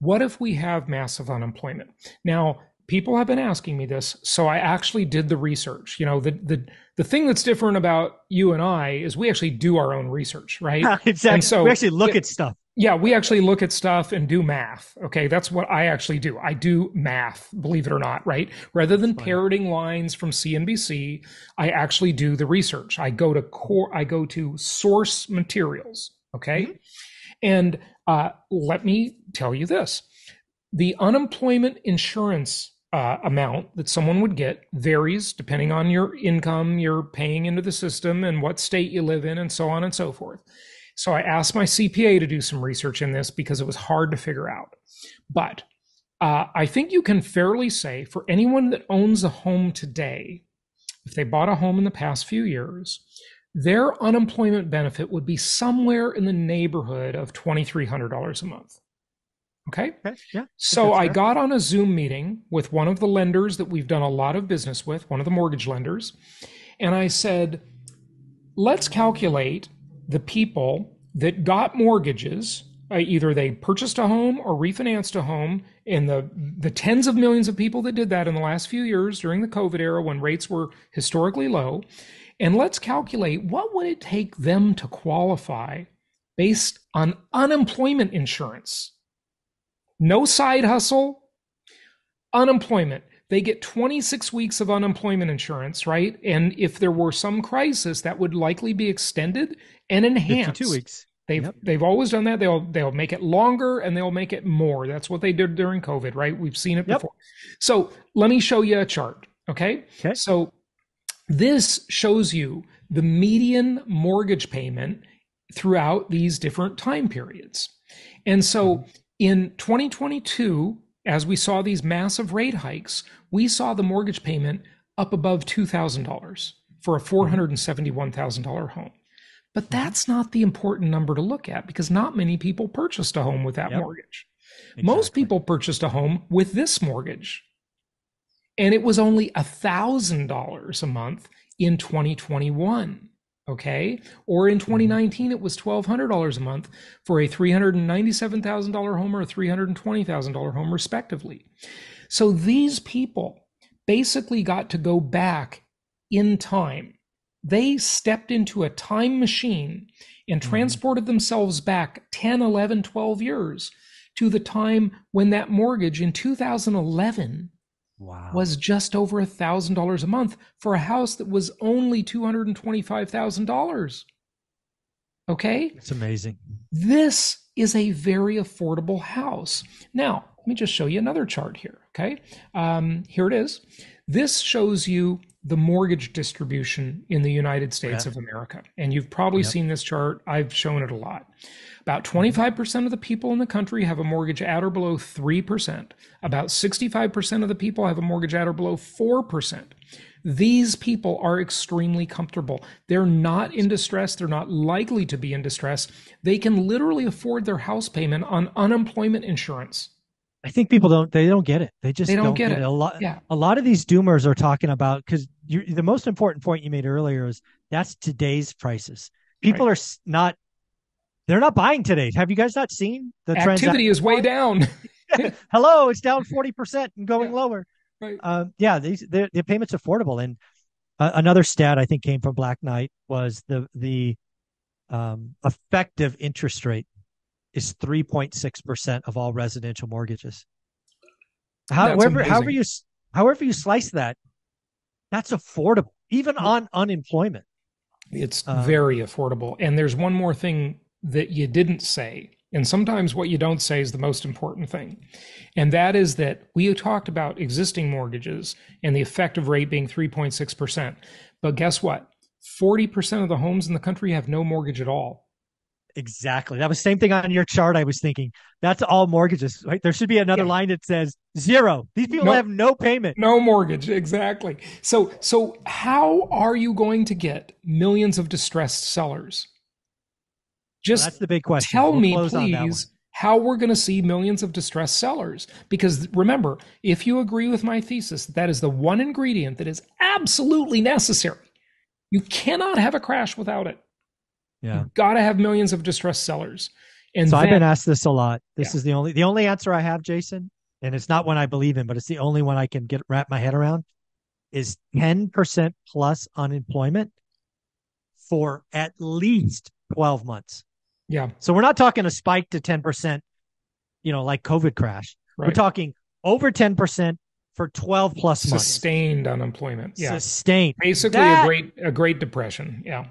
what if we have massive unemployment? Now, people have been asking me this, so I actually did the research. You know, the thing that's different about you and I is we actually do our own research, right? And Exactly. We so, actually look at stuff. yeah, we actually look at stuff and do math. Okay, that's what I actually do. I do math, believe it or not, right? Rather That's than funny. parroting lines from CNBC, I actually do the research. I go to source materials. Hmm. Okay, and let me tell you this: the unemployment insurance amount that someone would get varies depending on your income you're paying into the system and what state you live in, and so on and so forth. So I asked my CPA to do some research in this because it was hard to figure out. But I think you can fairly say for anyone that owns a home today, if they bought a home in the past few years, their unemployment benefit would be somewhere in the neighborhood of $2,300 a month. Okay. Okay. Yeah. I think So that's I fair. got on a Zoom meeting with one of the lenders that we've done a lot of business with, one of the mortgage lenders. And I said, let's calculate the people that got mortgages. Either they purchased a home or refinanced a home, and the tens of millions of people that did that in the last few years during the COVID era when rates were historically low. And let's calculate what would it take them to qualify based on unemployment insurance. No side hustle, unemployment. They get 26 weeks of unemployment insurance, right? And if there were some crisis, that would likely be extended and 52 enhanced. weeks. They've Yep. they've always done that. They'll make it longer and they'll make it more. That's what they did during COVID, right? We've seen it Yep. before. So let me show you a chart. Okay. Okay. So this shows you the median mortgage payment throughout these different time periods. And so Mhm. in 2022, as we saw these massive rate hikes, we saw the mortgage payment up above $2,000 for a Mhm. $471,000 home. But Mhm. that's not the important number to look at because not many people purchased a home with that Yep. mortgage. Most Exactly. people purchased a home with this mortgage, and it was only $1,000 a month in 2021. Okay. Or in Mhm. 2019, it was $1,200 a month for a $397,000 home or a $320,000 home, respectively. So these people basically got to go back in time. They stepped into a time machine and Mhm. transported themselves back 10, 11, 12 years to the time when that mortgage in 2011 Wow. was just over $1,000 a month for a house that was only $225,000. Okay. It's amazing. This is a very affordable house. Now, let me just show you another chart here. Okay. Here it is. This shows you the mortgage distribution in the United States Yeah. of America. And you've probably Yep. seen this chart. I've shown it a lot. About Mhm. 25% of the people in the country have a mortgage at or below 3%. About 65% of the people have a mortgage at or below 4%. These people are extremely comfortable. They're not in distress. They're not likely to be in distress. They can literally afford their house payment on unemployment insurance. I think people don't get it. They They just don't don't get get it. it. Yeah. A lot of these doomers are talking about because the most important point you made earlier is that's today's prices. Right. People are not they're not buying today. Have you guys not seen the Activity transaction is way volume? down. Hello, it's down 40% and going Yeah. lower. Right. Yeah, the payment's affordable. And another stat I think came from Black Knight was the effective interest rate is 3.6% of all residential mortgages. That's However, amazing. however you slice that, that's affordable, even Well, on unemployment. it's Um, very affordable. And there's one more thing that you didn't say. And sometimes what you don't say is the most important thing. And that is that we talked about existing mortgages and the effective rate being 3.6%. But guess what? 40% of the homes in the country have no mortgage at all. exactly. That was the same thing on your chart. I was thinking that's all mortgages, right? There should be another Yeah. line that says zero. These people No, have no payment. no mortgage. Exactly. So how are you going to get millions of distressed sellers? Well, Just that's the big question. tell We'll me, close on that one. please, how we're going to see millions of distressed sellers. Because remember, if you agree with my thesis, that is the one ingredient that is absolutely necessary. You cannot have a crash without it. Yeah. You've got to have millions of distressed sellers. And So I've been then, asked this a lot. yeah, This is the only answer I have, Jason, and it's not one I believe in, but it's the only one I can wrap my head around is 10% plus unemployment for at least 12 months. yeah, So we're not talking a spike to 10%, like COVID crash. We're right. talking over 10% for 12 plus months. Sustained unemployment. Yeah. Sustained. Basically That a great depression. Yeah.